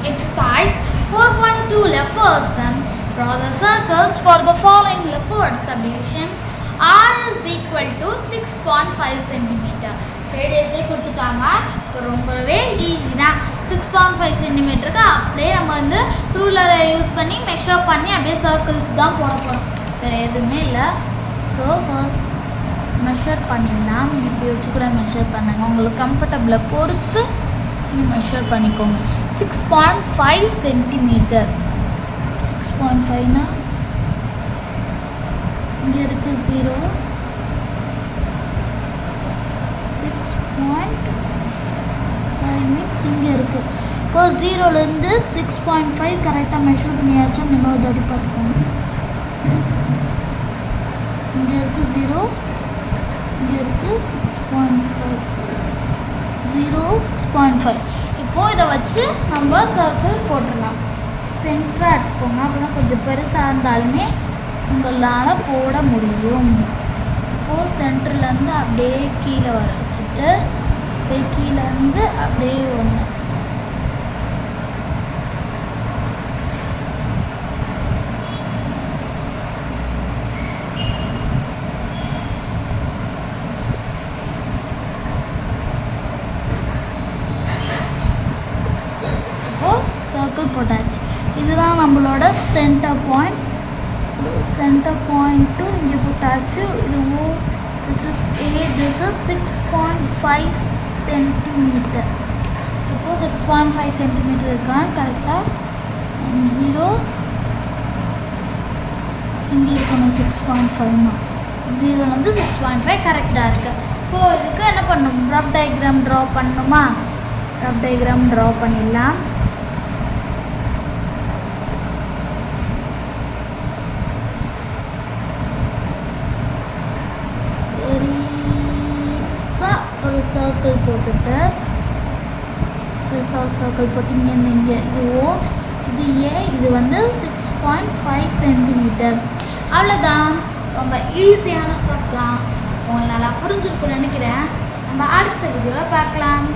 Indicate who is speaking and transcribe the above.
Speaker 1: Exercise 4.2 Lefferts sum. Draw the circles for the following Lefferts subdivision. R is equal to 6.5 cm. ரேடியஸ்லேயே கொடுத்துட்டாங்க. இப்போ ரொம்பவே easy தான். 6.5 சென்டிமீட்டருக்கு அப்படியே நம்ம வந்து ரூலரை யூஸ் பண்ணி மெஷர் பண்ணி அப்படியே சர்க்கிள்ஸ் தான் போட போகிறோம். வேறு எதுவுமே இல்லை. ஸோ ஃபர்ஸ்ட் மெஷர் பண்ணிடலாம். நீங்கள் இப்படி வச்சு கூட மெஷர் பண்ணுங்க. உங்களுக்கு கம்ஃபர்டபுளை பொறுத்து நீங்கள் மெஷர் பண்ணிக்கோங்க. 6.5 சென்டிமீட்டர். 6.5னா இங்கே இருக்குது 0. 6.5 மீன்ஸ் இங்கே இருக்குது. இப்போ 0லேருந்து 6.5 கரெக்டாக மெஷர் பண்ணியாச்சும் இன்னொரு தடி பார்த்துக்கோங்க. இங்கே இருக்குது 0, இங்கே இருக்குது 6.5. 0, 6.5. இப்போது இதை வச்சு நம்ம சர்க்கிள் போட்டுடலாம். சென்டராக எடுத்துக்கோங்க. அப்போ தான் கொஞ்சம் பெருசாக இருந்தாலுமே உங்களால் போட முடியும். இப்போது சென்டர்லேருந்து அப்படியே கீழே வர வச்சுட்டு அப்படியே கீழேருந்து அப்படியே ஒன்று சர்க்கிள் போட்டாச்சு. இதுதான் நம்மளோட சென்டர் பாயிண்ட். சென்டர் பாயிண்ட்டு இங்கே போட்டாச்சு. இதுவும் this is A, this is 6.5 centimetre. இப்போது 6.5 சென்டிமீட்டர் இருக்கான்னு கரெக்டாக 0 இங்கே இருக்கணும். 6.5னா 0லேருந்து 6.5 கரெக்டாக இருக்குது. இப்போது இதுக்கு என்ன பண்ணணும்? ரஃப் டயக்ராம் ட்ரா பண்ணணுமா? ரஃப் டயக்ராம் ட்ரா பண்ணிடலாம். ஒரு சர்க்கிள் போட்டுட்டு சர்க்கிள் போட்டு இங்கே இதுவும் இது இது வந்து 6.5 சென்டிமீட்டர். அவ்வளோதான். ரொம்ப ஈஸியான ஸ்டெப் தான். உங்களுக்கு நல்லா புரிஞ்சிருக்குன்னு நினைக்கிறேன். நம்ம அடுத்த வீடியோவில் பார்க்கலாம்.